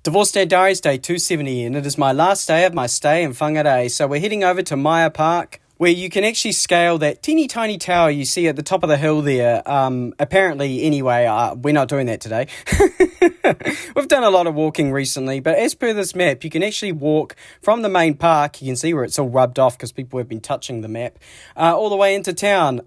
Divorce Dad Diaries Day 270, and it is my last day of my stay in Whangārei. So we're heading over to Maya Park, where you can actually scale that teeny tiny tower you see at the top of the hill there. Apparently, anyway, we're not doing that today. We've done a lot of walking recently, but as per this map, you can actually walk from the main park. You can see where it's all rubbed off because people have been touching the map, all the way into town.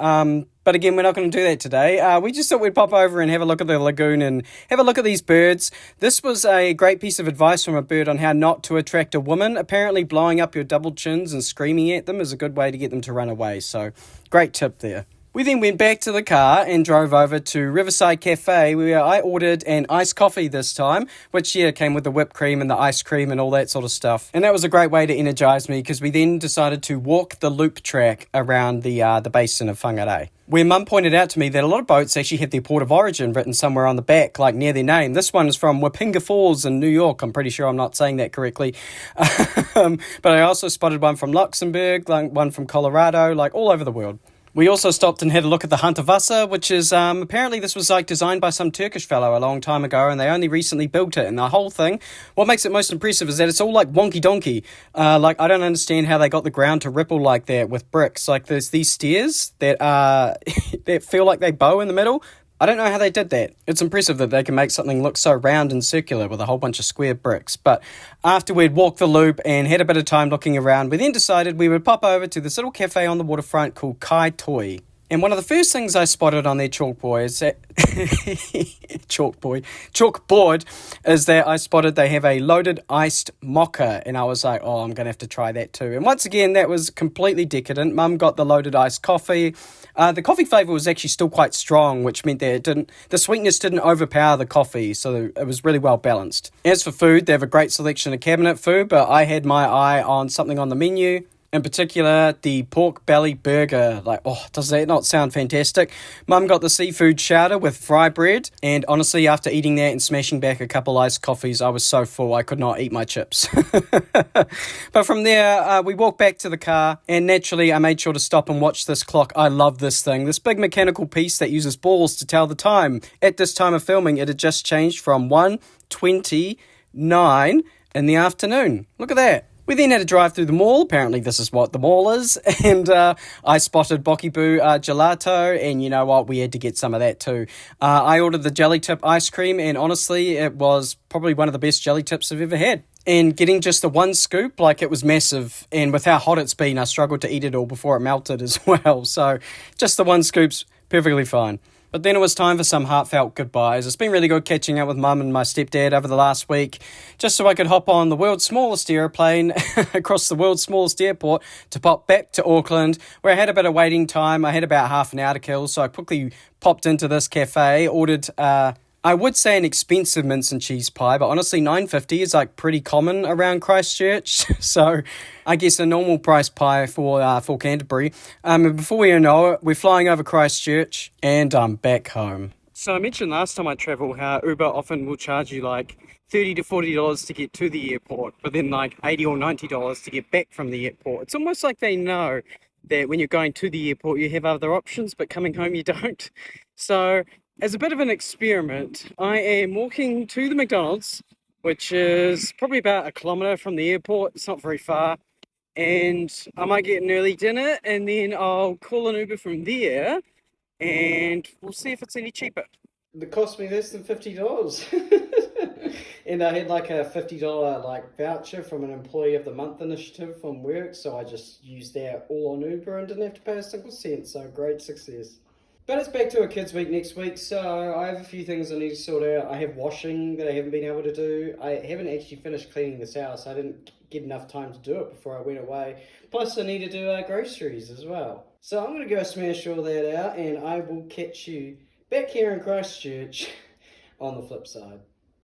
But again, we're not going to do that today. We just thought we'd pop over and have a look at the lagoon and have a look at these birds. This was a great piece of advice from a bird on how not to attract a woman. Apparently, blowing up your double chins and screaming at them is a good way to get them to run away. So, great tip there. We then went back to the car and drove over to Riverside Cafe, where I ordered an iced coffee this time, which, came with the whipped cream and the ice cream and all that sort of stuff. And that was a great way to energise me, because we then decided to walk the loop track around the basin of Whangārei, where Mum pointed out to me that a lot of boats actually have their port of origin written somewhere on the back, like near their name. This one is from Wapinga Falls in New York. I'm pretty sure I'm not saying that correctly. But I also spotted one from Luxembourg, like one from Colorado, like all over the world. We also stopped and had a look at the Hunterwasser, which is, apparently this was like designed by some Turkish fellow a long time ago, and they only recently built it. And the whole thing, what makes it most impressive is that it's all like wonky donkey. I don't understand how they got the ground to ripple like that with bricks. Like there's these stairs that that feel like they bow in the middle. I don't know how they did that. It's impressive that they can make something look so round and circular with a whole bunch of square bricks. But after we'd walked the loop and had a bit of time looking around, we then decided we would pop over to this little cafe on the waterfront called Kai Toi. And one of the first things I spotted on their chalkboard is that I spotted they have a loaded iced mocha. And I was like, oh, I'm going to have to try that too. And once again, that was completely decadent. Mum got the loaded iced coffee. The coffee flavour was actually still quite strong, which meant that the sweetness didn't overpower the coffee. So it was really well balanced. As for food, they have a great selection of cabinet food, but I had my eye on something on the menu. In particular, the pork belly burger. Does that not sound fantastic? Mum got the seafood chowder with fry bread, and honestly, after eating that and smashing back a couple iced coffees, I was so full I could not eat my chips. But from there, we walked back to the car, and naturally, I made sure to stop and watch this clock. I love this thing. This big mechanical piece that uses balls to tell the time. At this time of filming, it had just changed from 1:29 in the afternoon. Look at that. We then had to drive through the mall. Apparently this is what the mall is. And I spotted Bokibu gelato, and you know what? We had to get some of that too. I ordered the jelly tip ice cream, and honestly, it was probably one of the best jelly tips I've ever had. And getting just the one scoop, it was massive. And with how hot it's been, I struggled to eat it all before it melted as well. So just the one scoop's perfectly fine. But then it was time for some heartfelt goodbyes. It's been really good catching up with Mum and my stepdad over the last week, just so I could hop on the world's smallest aeroplane across the world's smallest airport to pop back to Auckland, where I had a bit of waiting time. I had about half an hour to kill, so I quickly popped into this cafe, ordered I would say an expensive mince and cheese pie, but honestly $9.50 is pretty common around Christchurch. So I guess a normal price pie for Canterbury. And before we know it, we're flying over Christchurch and I'm back home. So I mentioned last time I travel how Uber often will charge you $30 to $40 to get to the airport, but then $80 or $90 to get back from the airport. It's almost like they know that when you're going to the airport you have other options, but coming home you don't. So as a bit of an experiment, I am walking to the McDonald's, which is probably about 1 kilometre from the airport. It's not very far. And I might get an early dinner, and then I'll call an Uber from there, and we'll see if it's any cheaper. It cost me less than $50. And I had a $50 voucher from an Employee of the Month initiative from work, so I just used that all on Uber and didn't have to pay a single cent, so great success. But it's back to a kids' week next week, so I have a few things I need to sort out. I have washing that I haven't been able to do. I haven't actually finished cleaning this house. I didn't get enough time to do it before I went away. Plus, I need to do groceries as well. So I'm going to go smash all that out, and I will catch you back here in Christchurch on the flip side.